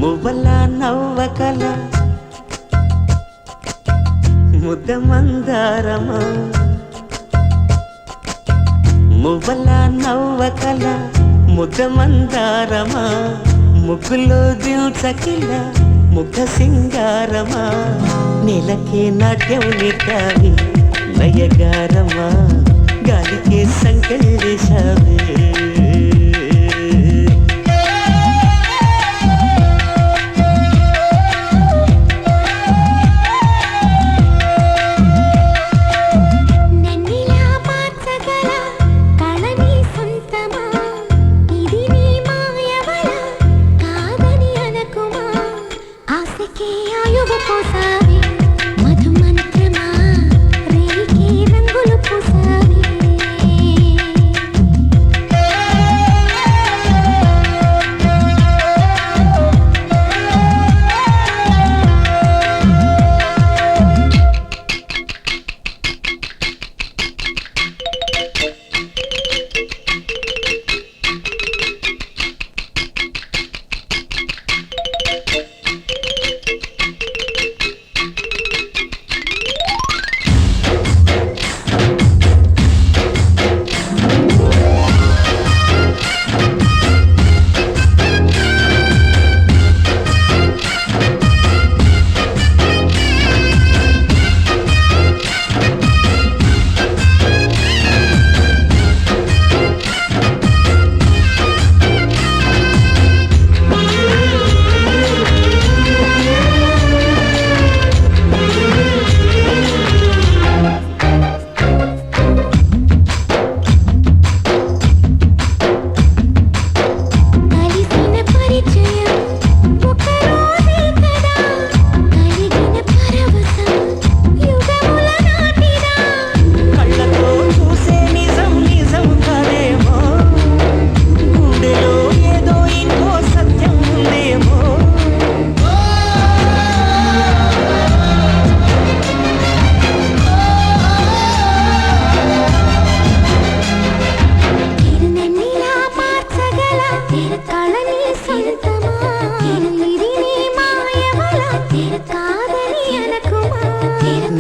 మువ్వల నవ్వకల ముద్ద మందారమా మువ్వల నవ్వకల ముద్ద మందారమా ముగ్గులో దిల్చకిల ముఖ సింగారమా నెలకే నాట్యం నిట్టావి నయగారమా గాలికే సంకెళ్ళేశావే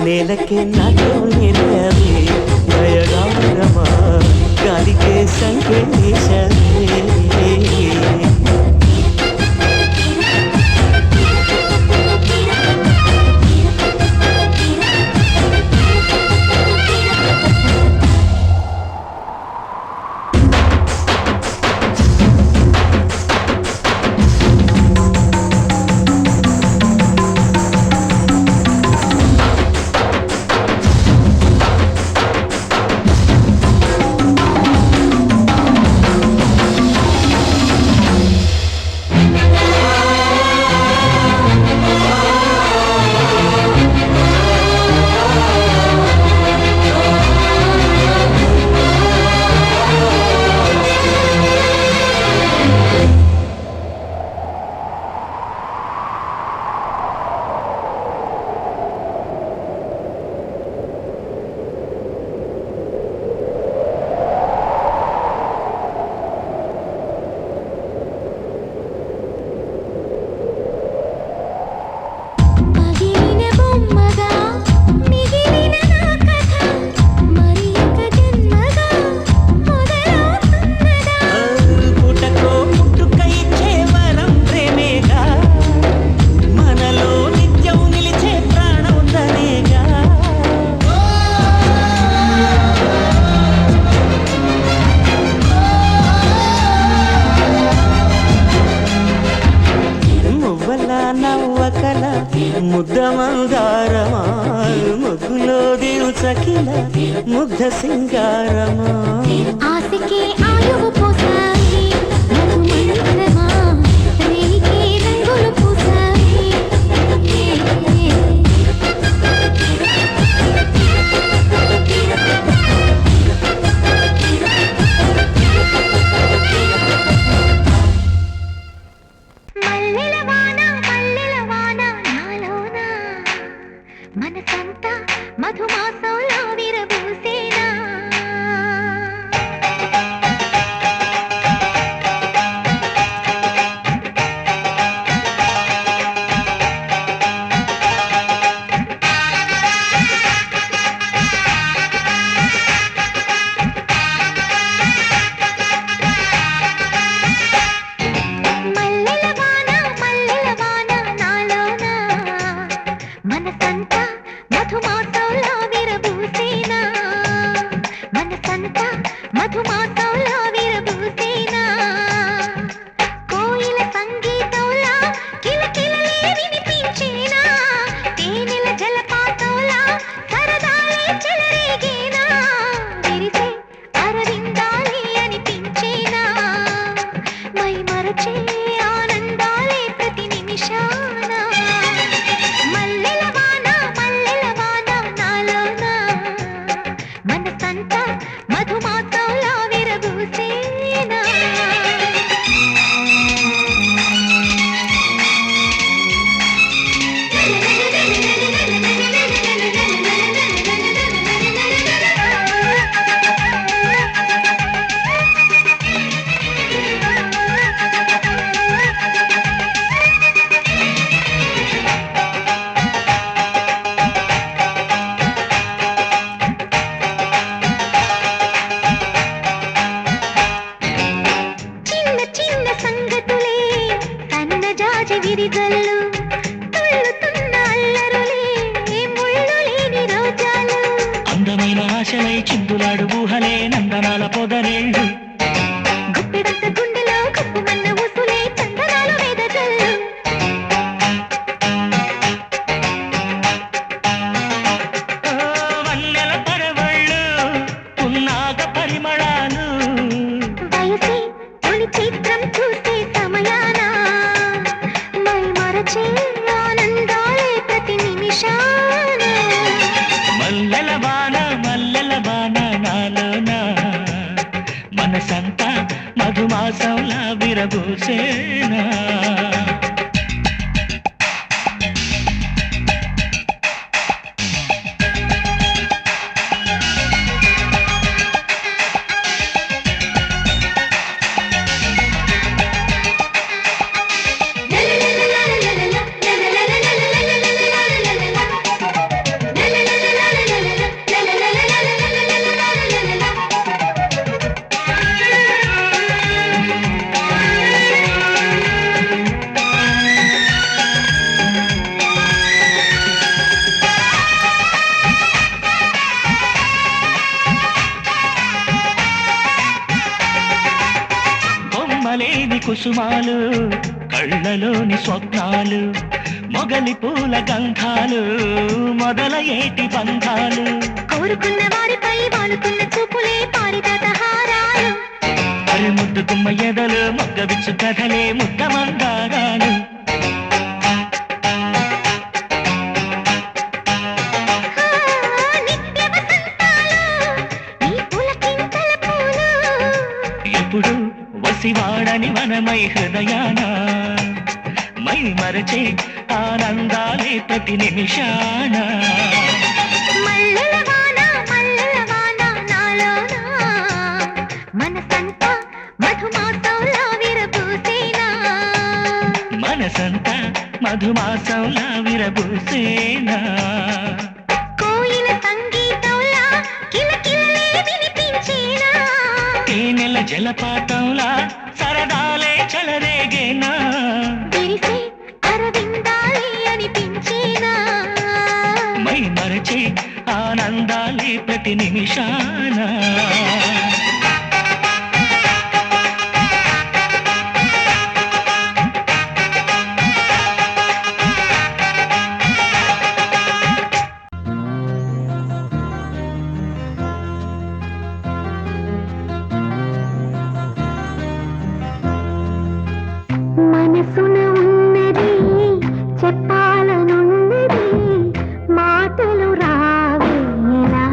నేలకే నాట్యం నేర్పావే నయగారమా గాలికే సంకెళ్ళేశావే ముద్ద మందారమా ముగ్గులో దిల్చకిల ముగ్ధ సింగారమా ఆశకే ఆయువు పోసాయి మంత్రమా రేయికే రంగులు పూసాయి మనసంతా మధుమాసంలో విరబూసేనా జల్లు తుళ్ళుతున్న అల్లరులే ముళ్ళు లేని రోజాలు అందమైన ఆశలై చిందులాడు ఊహలే నందనాల పొదరేళ్ళు గుప్పెడంత గుండెలో గుప్పుమన్న ఊసులే చందనాలు వెదజల్లు వన్నెల పరవళ్ళు పున్నాగ పరిమళాలు వయసే తొలి చిత్రం చూసే సమయాన మై మరచే ఆనందాలే ప్రతి నిమిషాన మల్లెల బాణ నాలోన మనసంతా మధుమాసంలా విరబూసేనా కొమ్మలేని కుసుమాలు కళ్ళలోని స్వప్నాలు మొగలి పూల గంధాలు మొదల ఏటి బంధాలు కోరుకున్న వారిపై వాలుకున్న చూపులే పారిజాత హారాలు అరి ముద్దు గుమ్మ ఎదలు మొగ్గవిచ్చు కథలే ముద్ద మందారాలు నిత్య వసంతాలు ఈ పులకింతల పూలు ఎప్పుడు వసివాడని మనమై హృదయాన మై మరచే ఆనందాలే ప్రతి నిమిషాన మల్లెల వాన నాలోన మనసంతా మధుమాసంలా విరబూసేనా మనసంతా మధుమాసంలా విరబూసేనా కోయిల సంగీతంలా కిలకిలలే వినిపించేనా తేనెల జలపాతంలా సరదాలే చలరేగేనా విరిసే అరవిందాలే అనిపించేనా మై మరచే ఆనందాలే ప్రతి నిమిషాన మనసున ఉన్నది చెప్పాలనున్నది మాటలు రావేలా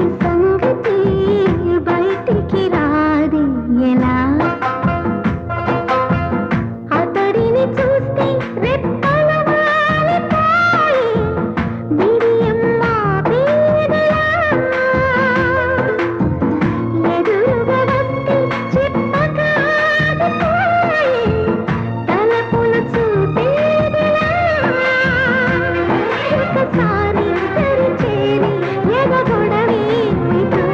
పిచ్చి సంగతి బయటికి రాది ఎలా అతడిని చూస్తే రెప్పలు వాలిపోయి బిడియమ్మ బీదలా ఎదురుగా వస్తే చెప్పకాదిపోయి తలపులు చూపేదిలా ఒకసారి దరిచేరి ఎగగొడవేమిటో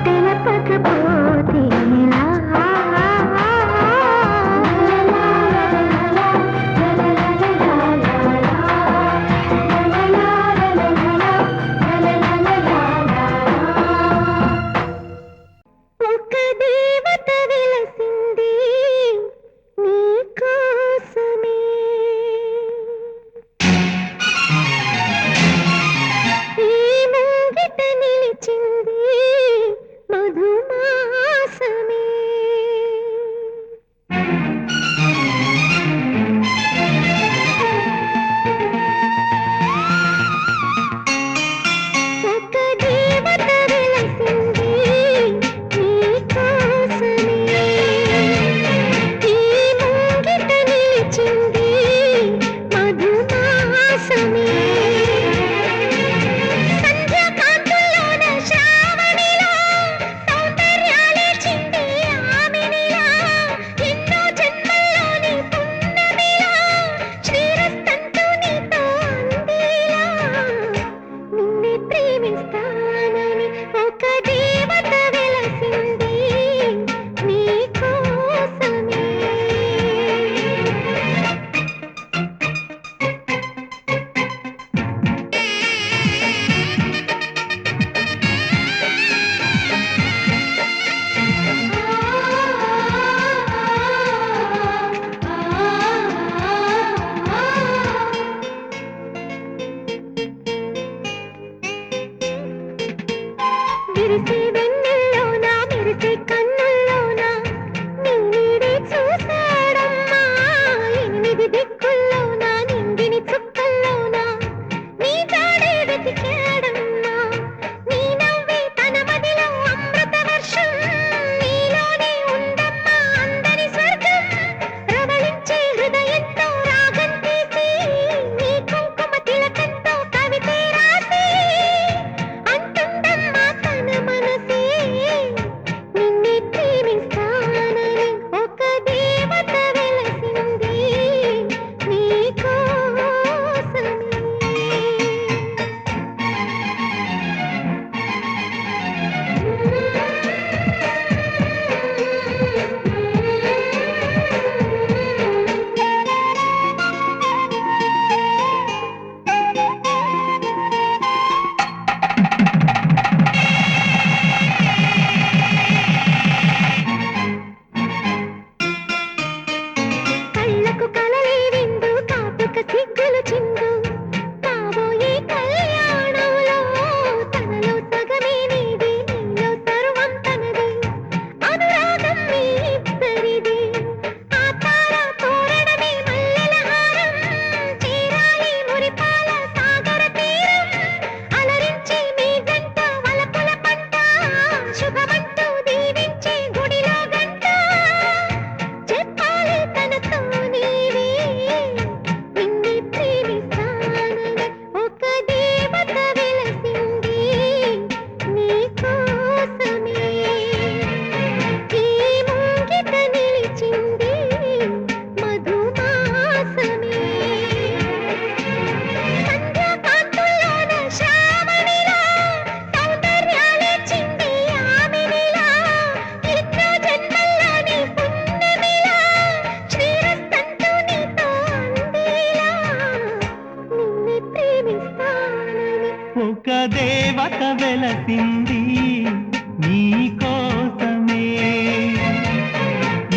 తెలపకపోతే ఎలా ఒక దేవత వెలసింది నీకోసమే ఈ ముంగిట నిలిచింది మధుమాసమే ఒక దేవత వెలసింది నీకోసమే ఈ ముంగిట నిలిచింది మధుమాసమే సంధ్యాకాంతుల్లోన శ్రావణిలా సౌందర్యాలే చింది ఆమెనిలా ఎన్నో జన్మల్లోని పున్నమిలా శ్రీరస్తంతు నీతో అందేలా నిన్నే ప్రేమిస్తానని ఒక దేవత వెలసింది నీకోసమే విరిసే వెన్నెల్లోన మెరిసే కన్నుల్లోన నీ నీడే చూశాడమ్మా ఎనిమిది దిక్కుల్లోన నింగిని చుక్కల్లోన నీ జాడే వెతికాడమ్మా నీ నవ్వే తన మదిలో అమృత వర్షం నీలోనే ఉందమ్మా అందరి స్వర్గం ప్రవళించే హృదయంతో రాగం తీసి నీ కుంకుమ తిలకంతో కవితే రాసి అంటుందమ్మా తన మనసే నిన్నే ప్రేమిస్తానని ఒక దేవత వెలసింది నీకోసమే కళ్ళకు కలలే విందు కాటుక సిగ్గులు చిందు కాబోయే కళ్యాణంలో తనలో సగమే నీది నీలో సర్వం తనది అనురాగం మీ ఇద్దరిది ఆ తార తోరణమే మల్లెల హారం చేరాలి మురిపాల సాగర తీరం అలరించి మీ జంట వలపుల పంట శుభమంటూ దీవించే గుడిలో గంట చెప్పాలి తనతో నీవే నిన్నే ప్రేమిస్తానని ఒక దేవత వెలసింది నీకోసమే ఈ ముంగిట నిలిచింది మధుమాసమే సంధ్యాకాంతుల్లోన శ్రావణిలా సౌందర్యాలే చింది ఆమెనిలా ఎన్నో జన్మల్లోని పున్నమిలా శ్రీరస్తంతు నీతో అందేలా నిన్నే ప్రేమిస్తానని ఒక దేవత వెలసింది నీకోసమే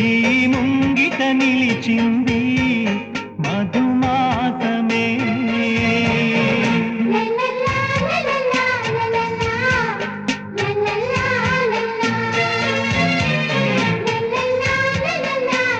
ఈ ముంగిట నిలిచింది మధుమాసమే లల్లలా లల్లలా లల్లలా లల్లలా లల్లలా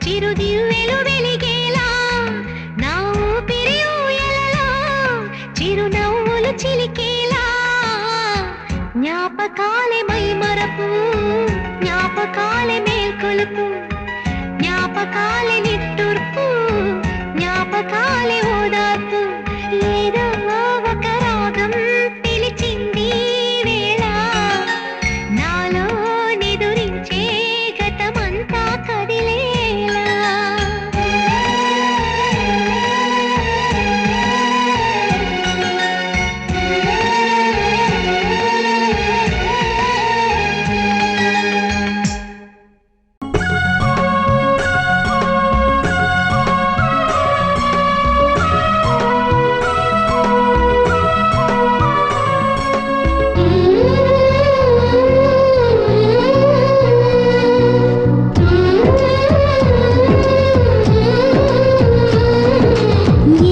చిరుదివ్వెలు వెలిగేలా నా ఊపిరి ఊయలలో చిరునవ్వులు చిలికేలా జ్ఞాపకాలే మైమరపు జ్ఞాపకాలే మేల్కొలుపు జ్ఞాపకాలే నిట్టూర్పు జ్ఞాపకాలే ఓదార్పు ఏదో ఒక రాగం పిలిచింది వేళ నాలో నిదురించే గతమంతా కదిలేలా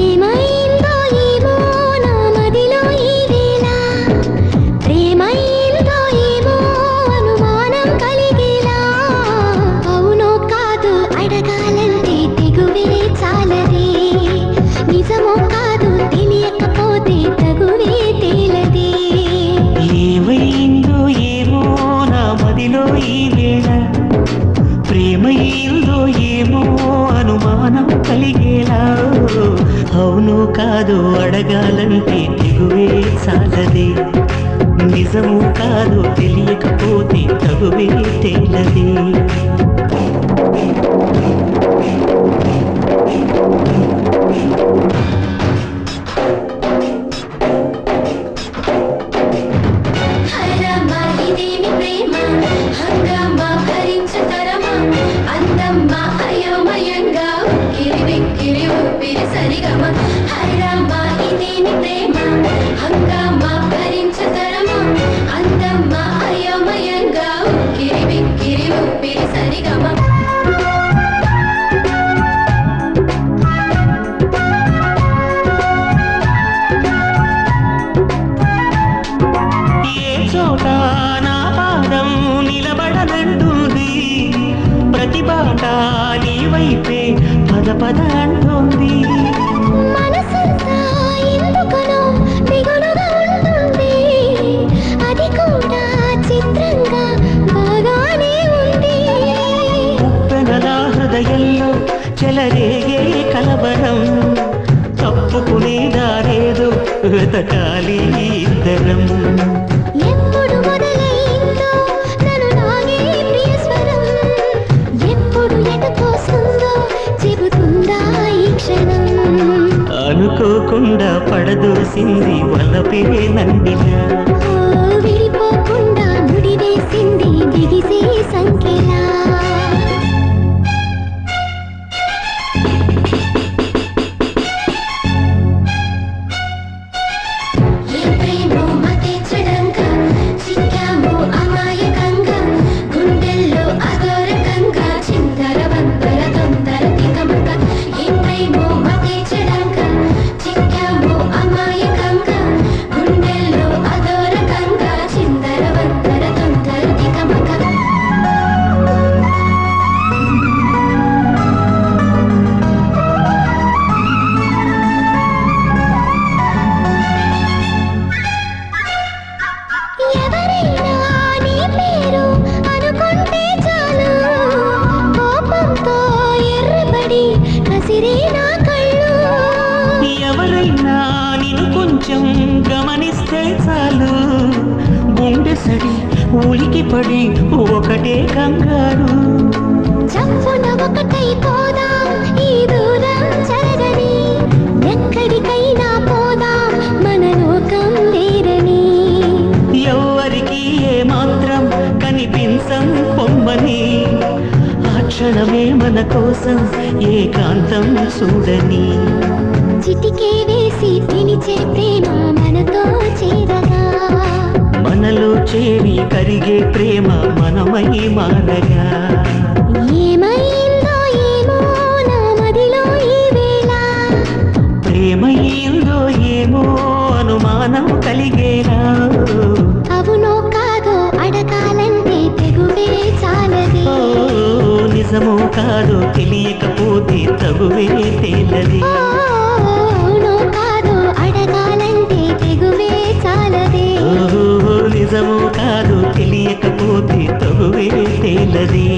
ఏమైందో ఏమో నా మదిలో ఈ వేళ ప్రేమైందో ఏమో అనుమానం కలిగేలా అవునో కాదు అడగాలంటే తెగువే చాలదే నిజమో కాదు తెలియకపోతే తగువే తేలదే ఏమైందో ఏమో నా మదిలో ఈ వేళ ప్రేమైందో ఏమో అనుమానం కలిగేలా అవును కాదు అడగాలంటే తెగువే చాలదే నిజము కాదు తెలియకపోతే తగువే తేలదే హరమా ఇదేమి ప్రేమ హంగమా భరించతరమా అందమ్మా అయోమయంగా ఉక్కిరి బిక్కిరి ఊపిరి సరిగమ హరమా ఇదేమి ప్రేమ హంగమా భరించతరమా అందమ్మా అయోమయంగా ఉక్కిరి బిక్కిరి ఊపిరి సరిగమ ఏ చోట నా పాదం నిలబడనంటుంది ప్రతి బాట నీ వైపే పద పద అంటుంది మనసంతా ఎందుకనో దిగులుగా ఉంటుంది అది కూడా చిత్రంగా బాగానే ఉంది ఉప్పెనలా హృదయంలో చెలరేగే కలవరం తప్పుకునే దారేదో వెతకాలి ఇద్దరం ఎప్పుడు మొదలైందో నన్ను నాగే ప్రియస్వరం ఎప్పుడు ఎటుకోస్తుందో చెబుతుందా ఈ క్షణం అనుకోకుండా పడదోసింది వలపే నందిగా ఓ విడిపోకుండా ముడివేసింది బిగిసే సంఖ్యలా ఏ ప్రేమో మతే చెడంగా చిక్కామో అమాయకంగా గుండెల్లో అదోరకంగా చిందర వందర తొందర తికమక ఏ ప్రేమో మతే చెడంగా చిక్కామో అమాయకంగా గుండెల్లో అదోరకంగా చిందర వందర తొందర తికమక ఎవరైనా నీ పేరు అనుకుంటే చాలు కోపంతో ఎర్రబడి కసిరే నా కళ్ళు ఎవరైనా నిన్ను కొంచెం గమనిస్తే చాలు గుండె సడి ఉలికి పడి ఒకటే కంగారు చప్పున ఒకటైపోదాం ఈ దూరం జరగని ఎక్కడికైనా పోదాం మన లోకం వేరని ఎవరికి ఏ మాత్రం కనిపించం పొమ్మని ఆ క్షణమే మన కోసం ఏకాంతం చూడని చిటికే వేసి పిలిచే ప్రేమ మనతో చేరగా మనలో చేరి కరిగే ప్రేమ మనమై మారగా ఏమైందో ఏమో నా మదిలో ఈ వేళ ప్రేమైందో ఏమో అనుమానం కలిగేలా అవునో కాదో అడగాలంటే తెగువే చాలదే నిజమో కాదో తెలియకపోతే తగువే తేలది. అవునో కాదో అడగాలంటే తెగువే చాలదే. నిజమో కాదో తెలియకపోతే తగువే తేలది.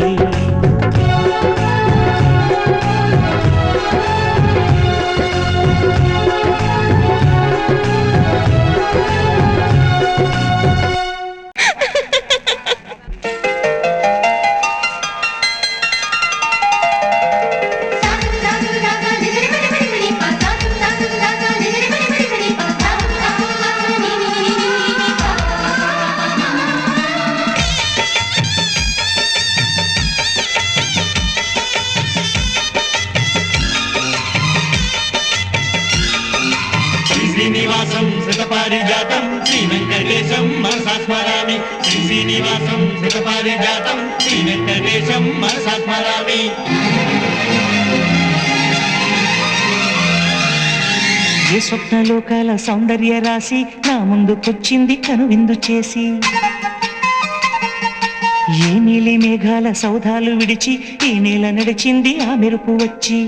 శ్రీనివాసం శతపారిజాతం శ్రీ వెంకటేశం మనసా స్మరామి. శ్రీనివాసం శతపారిజాతం శ్రీ వెంకటేశం మనసా స్మరామి. ఏ స్వప్నలోకాల సౌందర్య రాశి నా ముందుకొచ్చింది కనువిందు చేసి. ఏ నీలి మేఘాల సౌధాలు విడిచి ఈ నేల నడిచింది ఆ మెరుపు వచ్చి.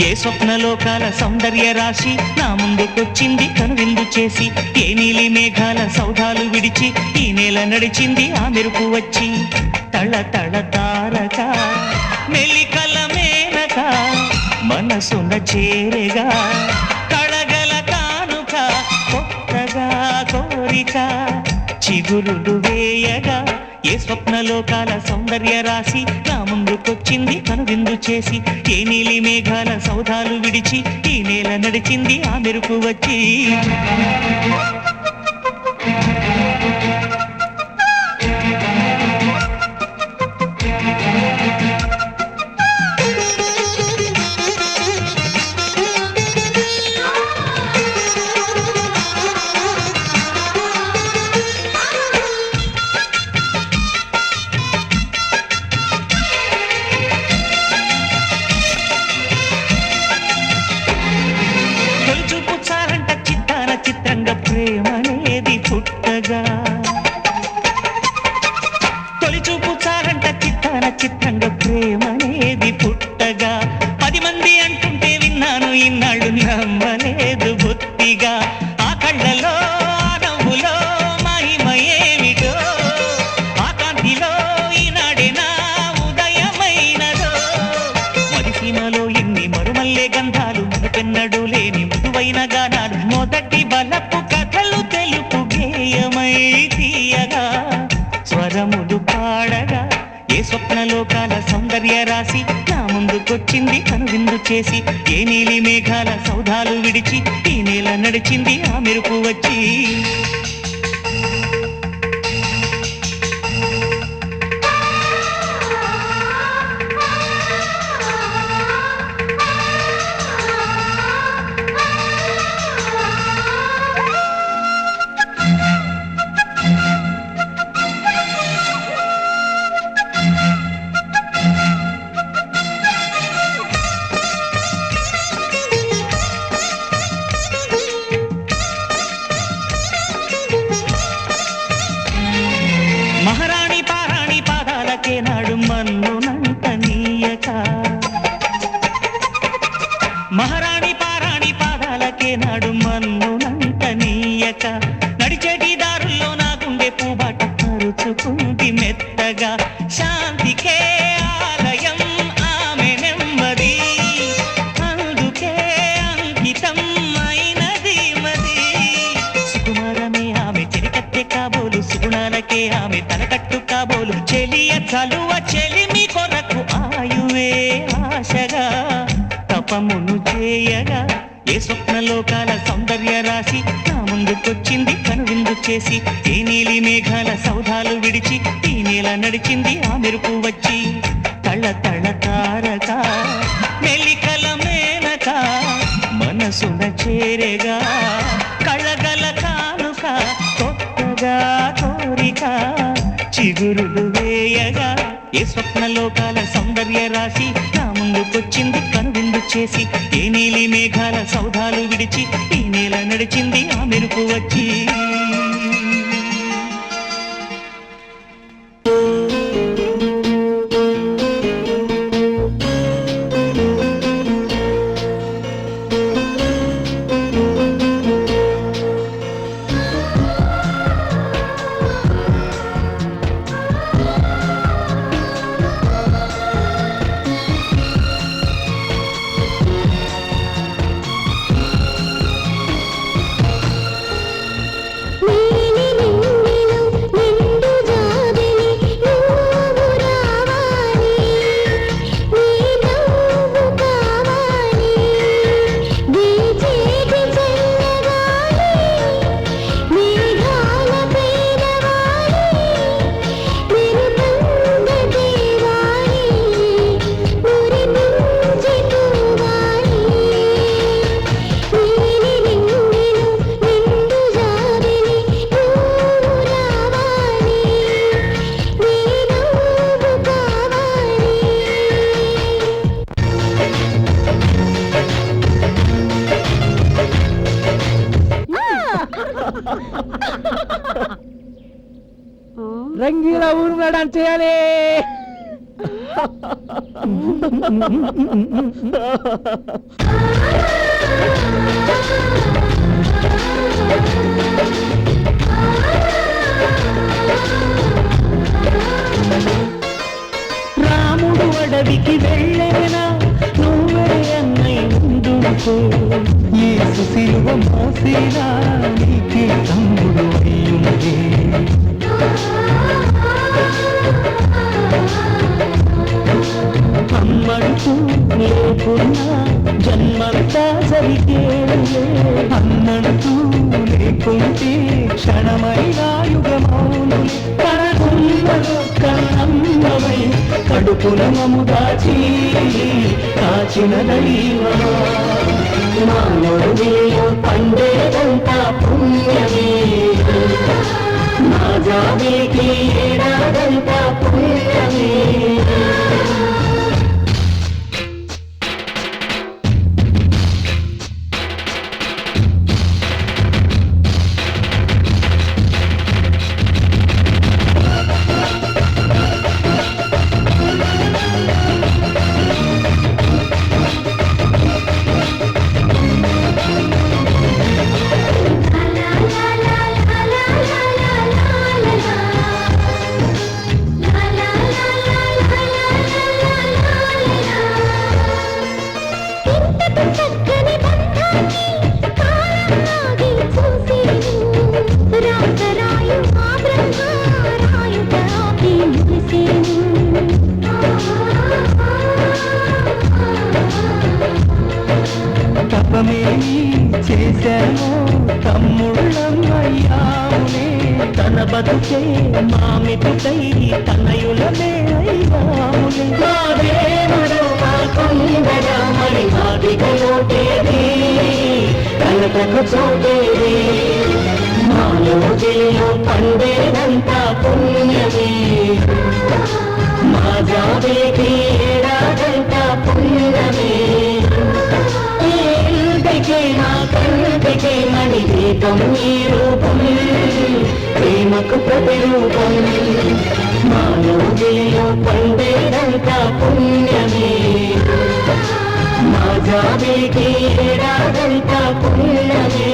ఏ స్వప్నలోకాల సౌందర్య రాశి నా ముందుకొచ్చింది కనువిందు చేసి. ఏ నీలి మేఘాల సౌధాలు విడిచి ఈ నేల నడిచింది ఆ మెరుపు వచ్చి. తళ తళ తారక మెలికల మేనక మనసున చేరగా కళగల కానుక కొత్తగా కోరిక చిగురులు వేయగా. ఏ స్వప్నలోకాల సౌందర్య రాశి నా ముందుకొచ్చింది కనువిందు చేసి. ఏ నీలి మేఘాల సౌధాలు విడిచి ఈ నేల నడిచింది ఆ మెరుపు వచ్చి. ప్రేమనేది పుట్టగా తొలి చూపు చాలంట చిత్తాన చిత్రంగా ప్రేమనేది పుట్టగా. 10 మంది అంటుంటే విన్నాను ఇన్నాళ్ళు నమ్మలేదు బొత్తిగా. ఆ కళ్ళలో ఆ నవ్వులో మహిమ ఏమిటో ఆ కాంతిలో ఈనాడే నా ఉదయమైనదో. మరిసీమలో ఎన్ని మరుమల్లే గంధాలు మునుపెన్నడు లేని మృదువైన గానాలు మొదటి బలపు కథలు తెలుపు గేయమై తీయగా స్వరములు పాడగా. ఏ స్వప్నలోకాల సౌందర్య రాశి నా ముందుకొచ్చింది కనువిందు చేసి. ఏ నీలి మేఘాల సౌధాలు విడిచి ఈ నేల నడిచింది ఆ మెరుపు వచ్చి. మహారాణి పారాణి పాదాలకే నాడు మన్నునంత నీయక. మహారాణి పారాణి పాదాలకే నాడు మన్నునంత నీయక. నడిచేటి దారుల్లో నా గుండె పూబాట పరుచుకుంది మెత్తగా. శాంతికే ఆలయం ఆమె నెమ్మది అందుకే అంకితం అయినది మది. సుకుమారమే ఆమె చెలికత్తె కాబోలు సుగుణాలకే ఆమె తలకట్టు కాబోలు. చెలియ చలువ చెలిమి కొరకు ఆయువే ఆశగా తపమును చేయగా. ఏ స్వప్నలోకాల సౌందర్య రాశి నా ముందుకొచ్చింది కనువిందు చేసి. ఏ నీలి మేఘాల సౌధాలు విడిచి ఈ నేల నడిచింది ఆ మెరుపు వచ్చి. తళ తళ తారక మెలికల మేనక మనసున చేరగా కళగల కానుక కొత్తగా కోరిక చిగురులు వేయగా. ఏ స్వప్నలోకాల సౌందర్య రాశి నా ముందుకొచ్చింది కనువిందు చేసి. ఏ నీలి మేఘాల సౌధాలు విడిచి ఈ నేల నడిచింది ఆ మెరుపు వచ్చి. సింగిల్ డాన్స్ చేయాలి. రాముడు అడవికి వెళ్ళేనా నువ్వే అన్నయ్య ముందుకో ఈ సుశీలువ మోసేనా నీకే తమ్ముడు అయ్యుండే. అమ్మడుతూ లేకున్నా జన్మంతా జరిగేలే. అన్నంటూ లేకుంటే క్షణమైనా యుగమౌను. కరగుండలో కన్నమ్మవై కడుపున మము దాచి కాచిన దైవమా మానవుడిలో పండేదంతా పుణ్యమే. నా జాబిలికి ఏడాదంతా పుణ్యమే. తపమేమి చేశామో తమ్ముళ్ళమయ్యామునే. తన బతుకే మామిటుకై తనయులమే అయ్యాములే. మాదేవుడు మాకుండగా మరి మాదిగలోటేది కలతకు చోటేది. మాలోగిలో పండేదంతా పుణ్యమే. మా జాబిలికి ఏడాదంతా పుణ్యమే. నా కంటికే మణి దీపం ఈ రూపం ప్రేమకు ప్రతిరూపం. మానవుడిలో పండేదంతా పుణ్యమే. మా జాబిలికి ఏడాదంతా పుణ్యమే.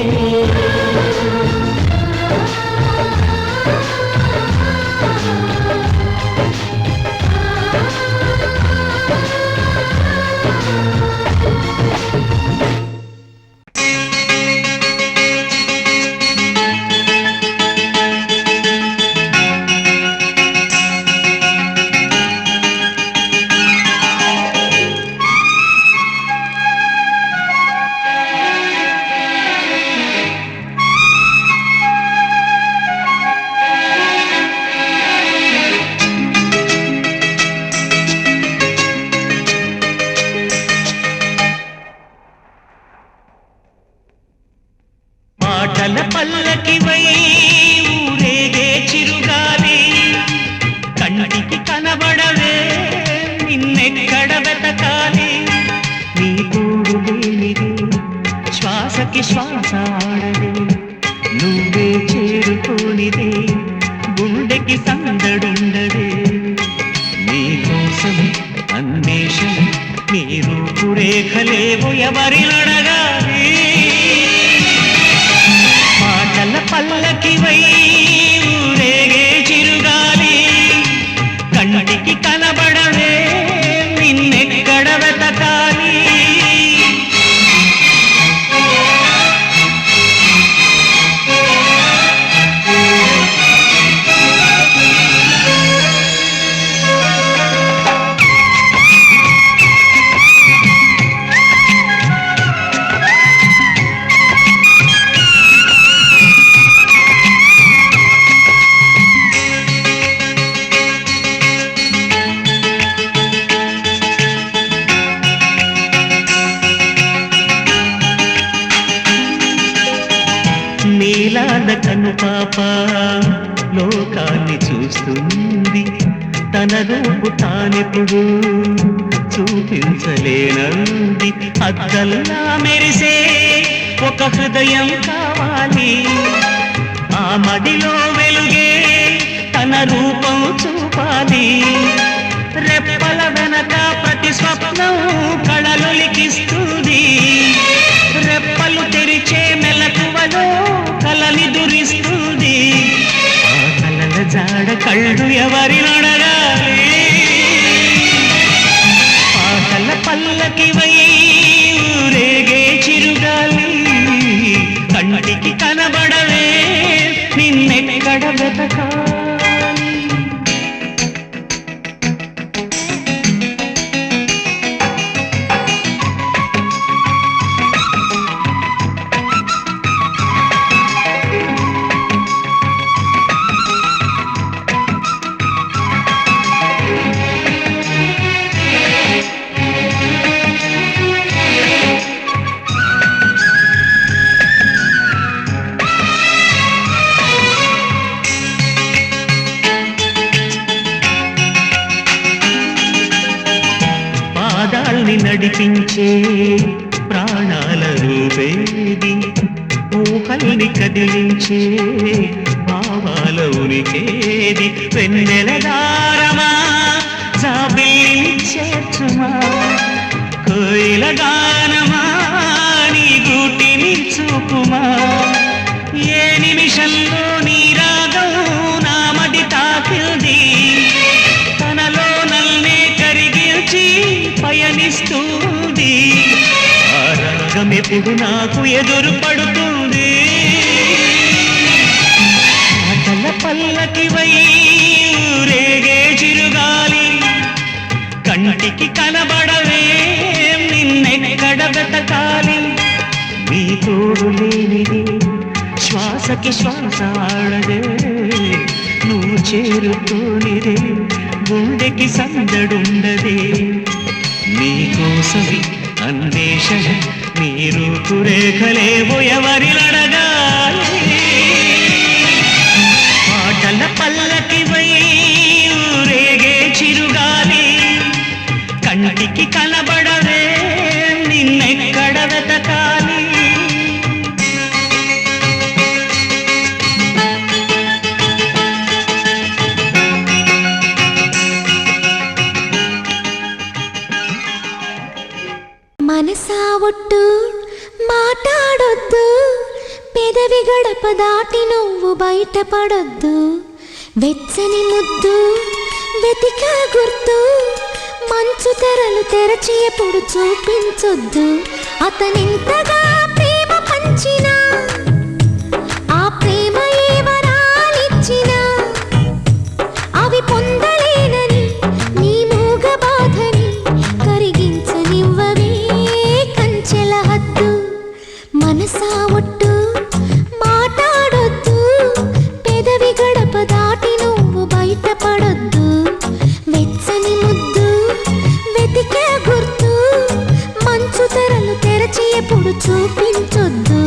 పాటల పల్లకివై ఊరేగే చిరుగాలి కంటికి కనబడవే నిన్నెక్కడ వెతకాలి. నీ తోడు లేనిదే శ్వాసకి శ్వాస ఆడదే. నువ్వే చేరుకోనిదే గుండెకి సందడుండదే. నీ కోసం అన్వేషణ నీ రూపురేఖలేవు ఎవరినడగాలి. పాటల పల్లకివై ఊరేగే చిరుగాలి కంటికి కనబడవే నిన్నెక్కడ వెతకాలి. నీలాల కను పాప లోకాన్ని చూస్తుంది. తన రూపు తానెప్పుడు చూపించలేనంది. అద్దల్లా మెరిసే ఒక హృదయం కావాలి. ఆ మదిలో వెలుగే తన రూపం చూపాలి. చూడాలి రెప్పల వెనక ప్రతి స్వప్నం కళలొలికిస్తుంది రెప్పలు తెరిచే మెలకువలో కలని దురిస్తుంది ఆ కలల జాడ కళ్ళు ఎవరి నడగాలి పాటల పల్లకి వై ఊరేగే చిరుగాలి కంటికి కనబడవే నిన్నెక్కడ వెతకాలి పాదాల్ని నడిపించే ప్రాణాల రూపేది ఊహల్ని కదిలించే భావాల ఉనికేది వెన్నెల దారమా జాబిల్లి చేర్చుమా కోయిల గానమా నీ గూటిని చూపుమా ఏ నిమిషంలో నీ రాగం నామది తాకింది తనలో నల్నే కరిగిల్చి పయనిస్తుంది ఆ రాగం ఎప్పుడు నాకు ఎదురు పడుతుంది ఆటల పల్లకి వై ఊరేగే చిరుగాలి కంటికి కనబడవే నిన్నెక్కడ వెతకాలి నీ తోడు లేనిది శ్వాసకి శ్వాస ఆడదే నువ్వు చేరుతోనిదే గుండెకి సందడుండదే నీకోసమి అన్వేషణ నీ రూపురేఖలేవో ఎవరినడగాలి పాటల పల్లకి వై ఊరేగే చిరుగాలి కంటికి కనబడవే నిన్నెక్కడ వెతకాలి మనసా ఒట్టు మాట్లాడొద్దు పెదవి గడప దాటి నువ్వు బయటపడొద్దు వెచ్చని ముద్దు వెతిక గుర్తు మంచు తెరలు తెరచి ఎప్పుడు చూపించొద్దు అతనింతగా ప్రేమ పంచినా ఆ ప్రేమ ఏ వరాలిచ్చినా అవి పొందలేనని నీ మూగ బాధని కరిగించనివ్వవే కంచెల హద్దు మనసా ఒట్టు మాట్లాడొద్దు పెదవి గడప దాటి నువ్వు బయటపడొద్దు వెచ్చని ముద్దు వెతికే గుర్తు మంచు తెరలు తెరచి ఎప్పుడు చూపించొద్దు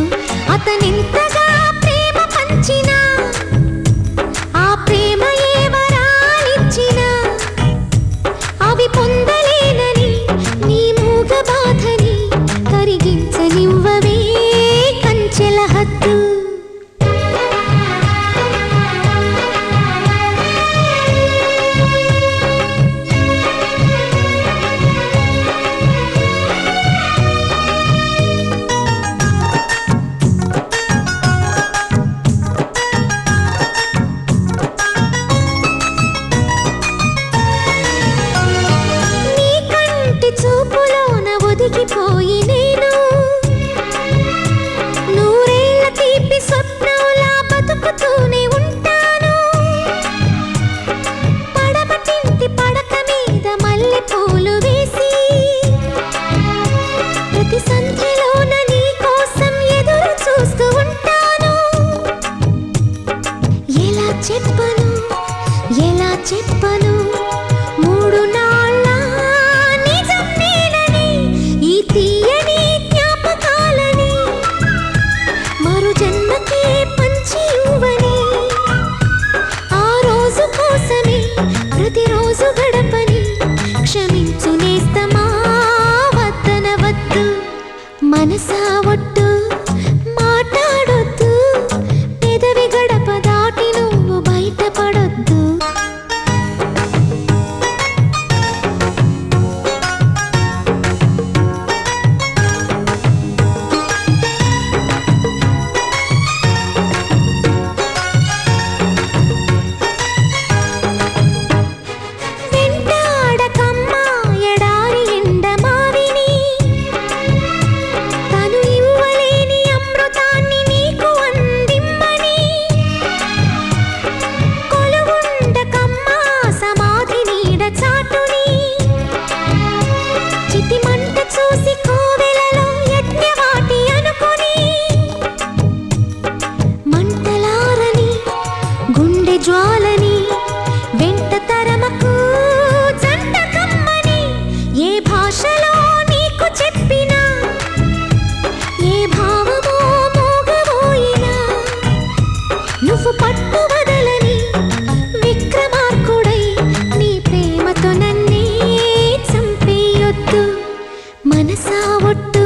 వరసా ఒట్టు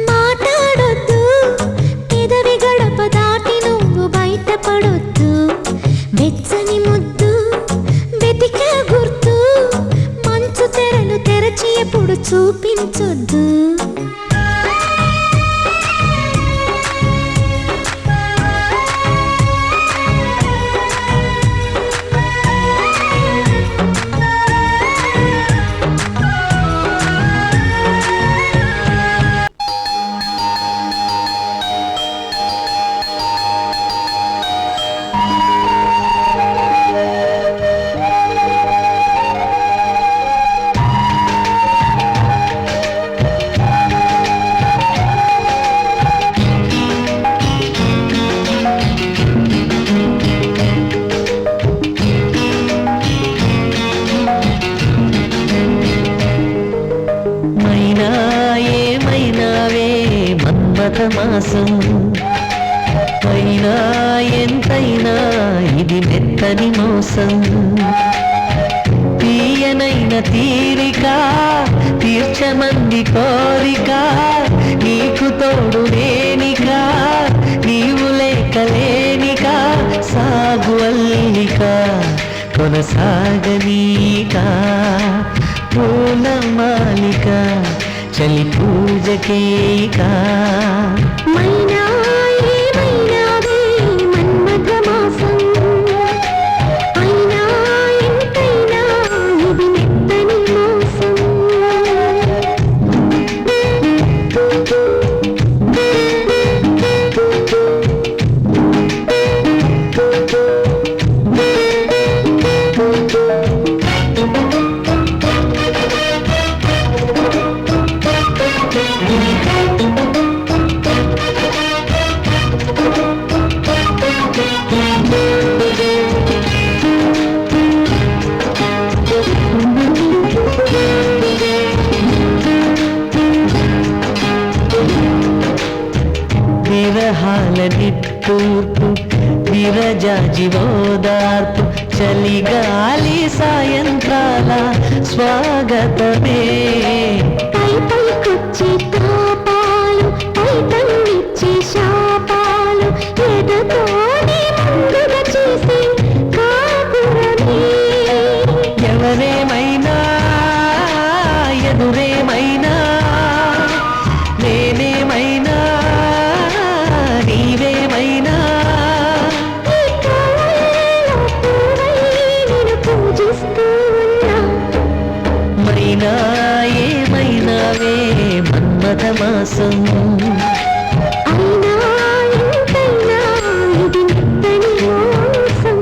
మాట్లాడొద్దు, పెదవి గడప దాటి నువ్వు బయటపడొద్దు. వెచ్చని ముద్దు వెతికే గుర్తు, మంచు తెరలు తెరచి ఎప్పుడు చూపించొద్దు. మాసం అయినా ఎంతైనా ఇది మెత్తని మోసం. తీయనైన తీరిక తీర్చమంది కోరిక, నీకు తోడు నేనిక నీవు లేకలేనిక. సాగు అల్లిక కొనసాగనీక, పూల మాలిక చలి పూజకేక. మైనా ఏమైనావే మన్మథ మాసం, అయినా ఎంతైనా ఇది మెత్తని మోసం. విరహాల నిట్టూర్పు విరజాజివోదార్పు, చలిగాలి సాయంత్రాల స్వాగతమే. పై పైకొచ్చే తాపాలు పైతన్నిచ్చే శాపాలు, ఎదతోనే ముందుగా చేసే కాపురమే. ఎవరేమైనా ఎదురేమైనా నేనేమైనా నీవేమైనా, ఈ కళ్ళలో పూవై నిన్ను పూజిస్తూ ఉన్నా. మైనా ఏమైనావే మన్మథ మాసం, అయినా ఎంతైనా ఇది మెత్తని మోసం.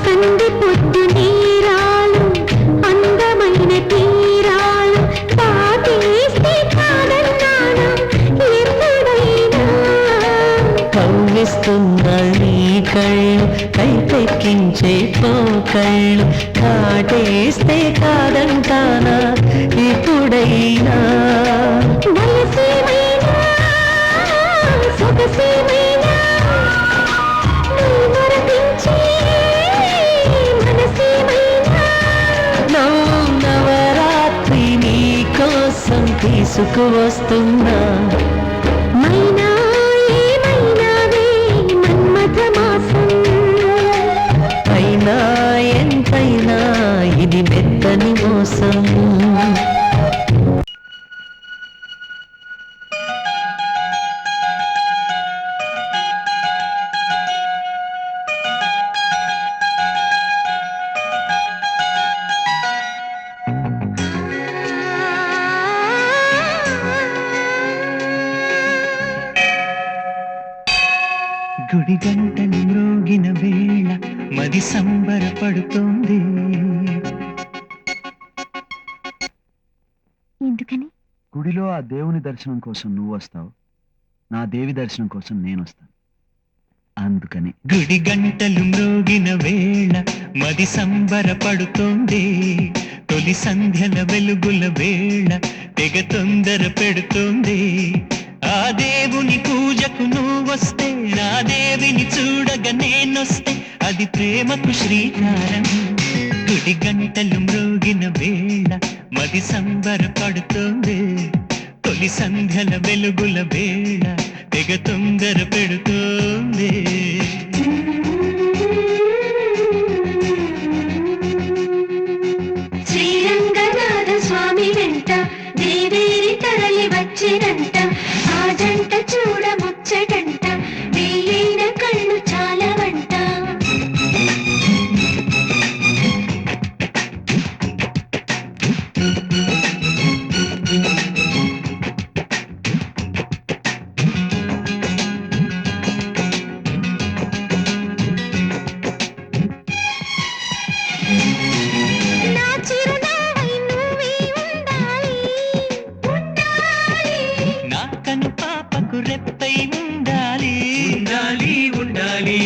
సంధి పొద్దు నీరాలు అందమైన తీరాలు దాటేస్తే కాదన్నానా ఎప్పుడైనా. కవ్విస్తున్న నీ కళ్ళు కైపెక్కించే పోకళ్ళు, కాటేస్తే కాదంటానా ఇప్పుడైనా. వయసేమైనా సొగసేమైనా నీ మరపించే మనసేమైనా. నవరాత్రి నీ కోసం తీసుకువస్తున్నా. మైనా ఏమైనావే మన్మథ మాసం, అయినా ఎంతైనా ఇది మెత్తని మోసం. గుడి గంటలు మ్రోగిన వేళ మది సంబరపడుతోంది. ఎందుకని? గుడిలో ఆ దేవుని దర్శనం కోసం నువ్వు వస్తావు, నా దేవి దర్శనం కోసం నేను వస్తాను. అందుకని గుడి గంటలు మ్రోగిన వేళ మది సంబరపడుతోంది, తొలి సంధ్యల వెలుగుల వేళ తెగ తొందర పెడుతోంది. ఆ దేవుని పూజకు నువ్వొస్తే, నా దేవిని చూడగా నేనొస్తే, అది ప్రేమకు శ్రీకారం. గుడి గంటలు మ్రోగిన వేళ మది సంబరపడుతోంది, తొలి సంధ్యల వెలుగుల వేళ తెగ తొందర పెడుతోంది. శ్రీరంగనాథ స్వామి వెంట దేవేరి తరలి వచ్చినంట, ఆ జంట చూడ ముచ్చటంట, వేయైన కళ్ళు చాలవంట. నా చిరునవ్వై నువ్వే ఉండాలి, ఉండాలి. నా కను పాపకు రెప్పై ఉండాలి, ఉండాలి ఉండాలి.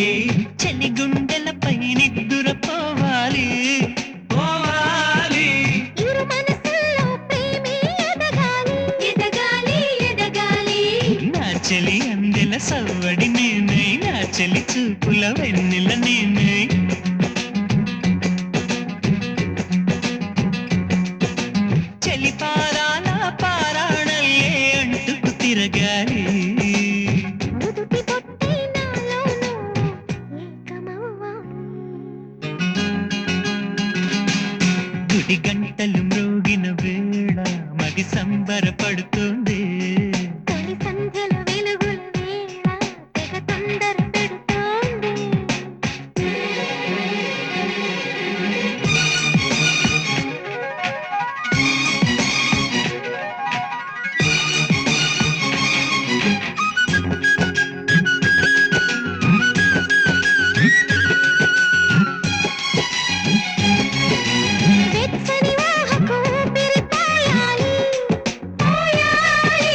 చలి గుండెలపై నిద్దురపోవాలి, పోవాలి. ఇరు మనసుల్లో ప్రేమే ఎదగాలి, ఎదగాలి, ఎదగాలి. నా చెలి అందెల సవ్వడి నేనై, నా చెలి చూపుల వెన్నెల నేనై. చెలి పారాల పారాణల్లే అంటుకు తిరగాలి. నుదుటి బొట్టై నాలోనూ ఏకమవ్వాలి. గుడి గంటలు మ్రోగిన వేళ మది సంబరపడుతుంది, తొలి సంధ్యల వెలుగుల వేళ తెగ తొందర పెడుతోంది. వెచ్చని వాహకు ఊపిరి పోయాలి, పోయాలి.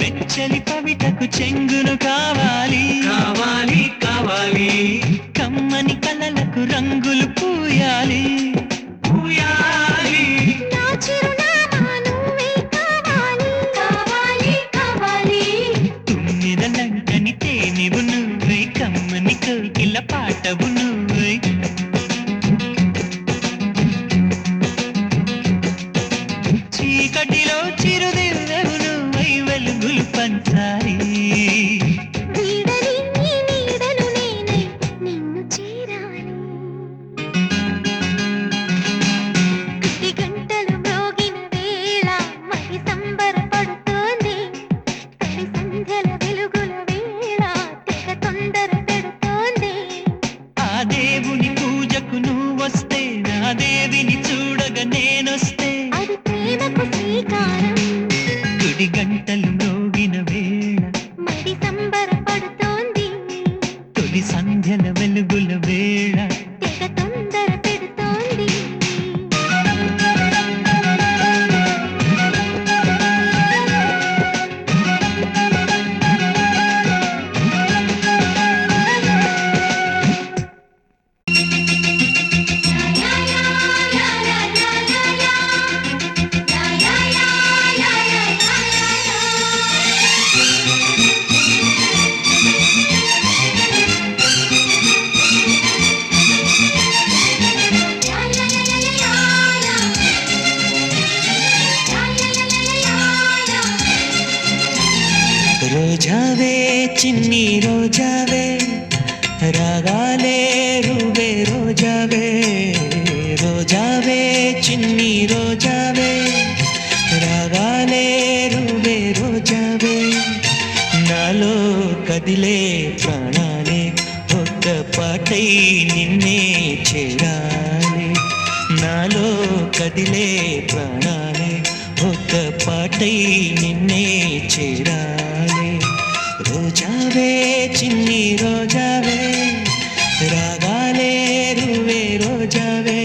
వెచ్చని పవిటకు చెంగును కావాలి, కావాలి కావాలి. కమ్మని కలలకు రంగులు పూయాలి, పూయాలి. నా చిరునామా నువ్వే కావాలి, కావాలి, కావాలి. తుమ్మిదలంటని తేనెవు నువ్వై, కమ్మని కోకిల పాటవు నువ్వై. చీకటిలో చిరుదివ్వెవు నువ్వై, వెలుగులు పంచాలి. వీడని నీ నీడను నేనై నిన్ను చేరాలి. గుడి గంటలు మ్రోగిన వేళ మది సంబరపడుతోంది, తొలి సంధ్యల వెలుగుల వేళ తెగ తొందర పెడుతోంది. ఆ దేవుని పూజకు నువ్వొస్తే, నా దేవిని చూడగా నేనొస్తే, అది ప్రేమకు శ్రీకారం. గుడి గంటలు మ్రోగిన వేళ మది సంబరపడుతోంది, తొలి సంధ్యల వెలుగుల వేళ తెగ తొందర పెడుతోంది. రోజావే చిన్ని రోజావే, రాగాలే రువే రోజావే. రోజావే చిన్ని రోజావే, రాగాలే రువే రోజావే. నాలో కదిలే ప్రాణాలే ఒక్క పాటై నిన్నే చేరాలి. నాలో కదిలే ప్రాణాలే ఒక్క పాటై నిన్నే చేరాలి. రోజావే చిన్ని రోజావే, రాగాలే రువే రోజావే.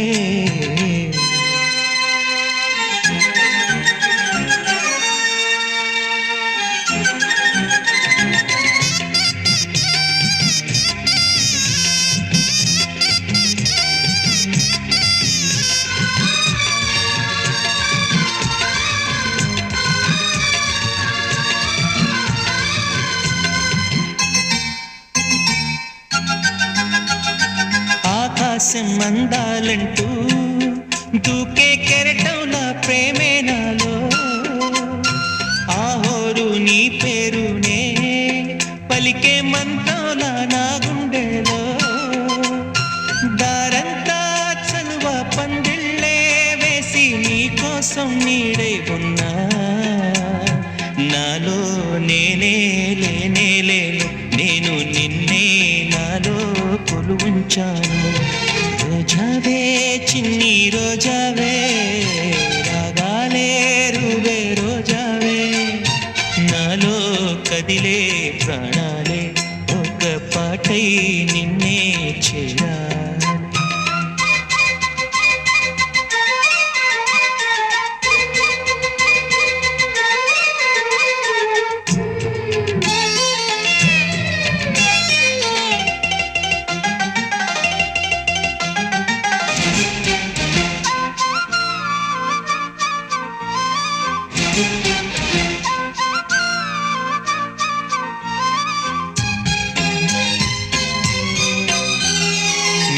ఆకాశం అందాలంటూ దూకే కెరటంలా ప్రేమే నాలో ఆహోరు నీ పేరునే పలికే మంత్రంలా నా గుండెలో దారంతా చలువ పందిళ్ళే వేసి నీ కోసం నీడై ఉన్నా నాలో నేనే లేనే లేను నేను నిన్నే నాలో కొలువుంచాను రోజావే చిన్ని రోజావే రాగాలే రువే రోజావే నాలో కదిలే ప్రాణాలే ఒక పాటై నిన్నే చేరాలి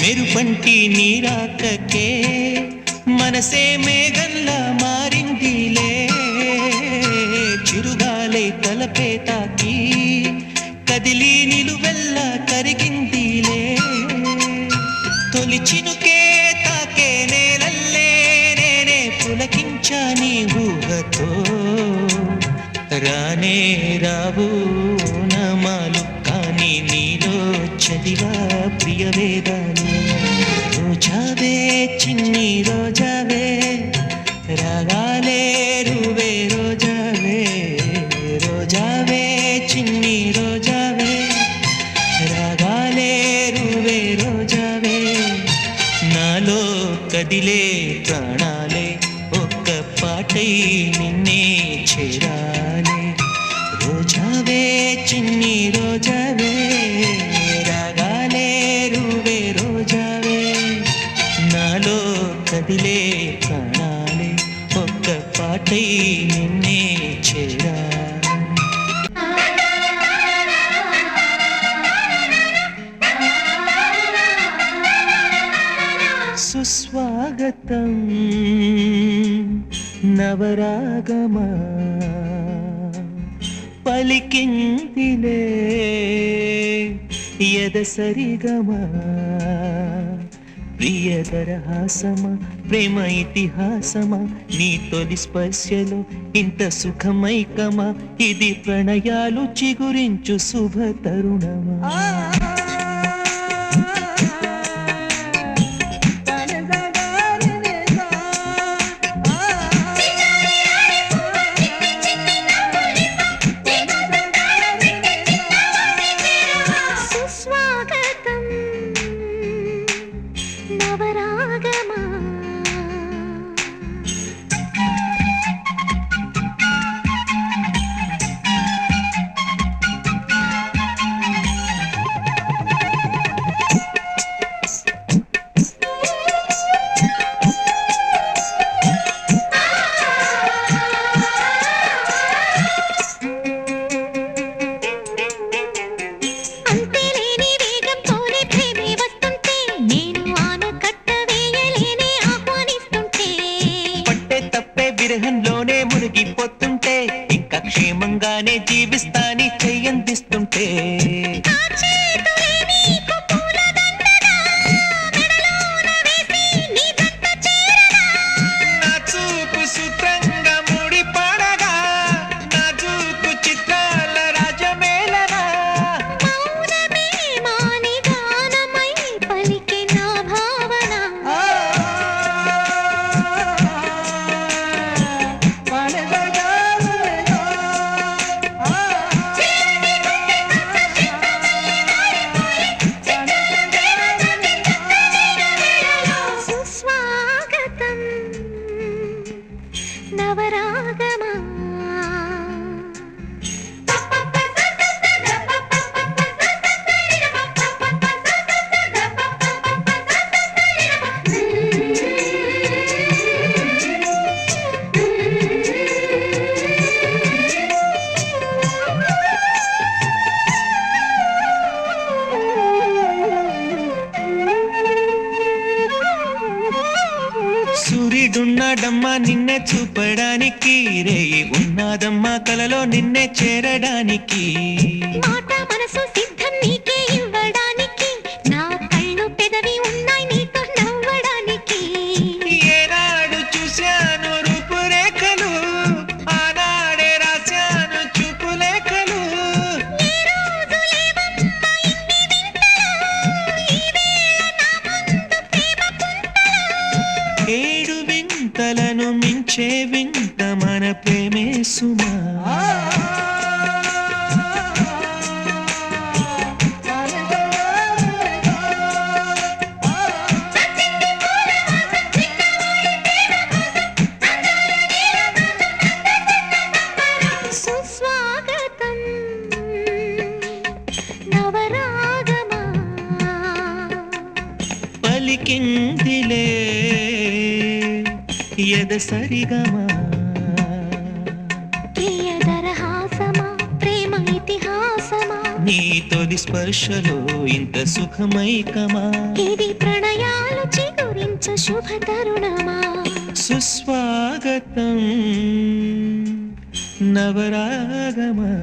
మెరుపంటి నీరాకకే మనసే మేఘంలా మారిందిలే చిరుగాలే తలపే తాకి కదిలి నిలువెల్లా కరిగిందిలే తొలి చినుకే తాకే నేలల్లే నేనే పులకించా నీ ఊహతో రానే రావు నమాలు కానీ నీలో చదివా ప్రియ వేదాలు రోజావే చిన్ని రోజావే రాగాలే రువే రోజావే రోజావే చిన్ని రోజావే రాగాలే రువే రోజావే నాలో కదిలే ప్రాణాలే ఒక్క పాటై నిన్నే చేరాలి రోజావే చిన్ని రోజావే రాగాలే రువే రోజావే నాలో కదిలే ప్రాణాలే ఒక్క పాటై నిన్నే చేరాలి సుస్వాగతం నవరాగమా పలికిందిలే ఎదసరిగమా ప్రియదరహాసమా ప్రేమ ఇతిహాసమా నీ తొలి స్పర్శలో ఇంత సుఖమైకమా ఇది ప్రణయాలు చిగురించు శుభ తరుణమా సుస్వాగతం నవరాగమా ఈడున్నాడమ్మా నిన్నే చూపడానికి, రేయి ఉన్నాదమ్మా కలలో నిన్నే చేరడానికి. మాట మనసు సిద్ధం నీకే ఇవ్వడానికి, నా కళ్ళు పెదవి ఉన్నాయి నీతో నవ్వడానికి. ఏనాడు చూశాను రూపురేఖలు, ఆనాడే రాశాను చూపులేఖలు. ఈ రోజు లేవమ్మా ఇన్ని వింతలు, ఈ వేళ నా ముందు ప్రేమ పుంతలు. ఏడు వింతలను మించే వింత మన ప్రేమే సుమా. సుస్వాగతం నవరాగమా, పలికిందిలే ఎద సరిగమా. ప్రియదరహాసమా, ప్రేమ ఇతిహాసమా, నీ తొలి స్పర్శలో ఇంత సుఖమైకమా. ఇది ప్రణయాలు చిగురించు శుభ తరుణమా. సుస్వాగతం నవరాగమా.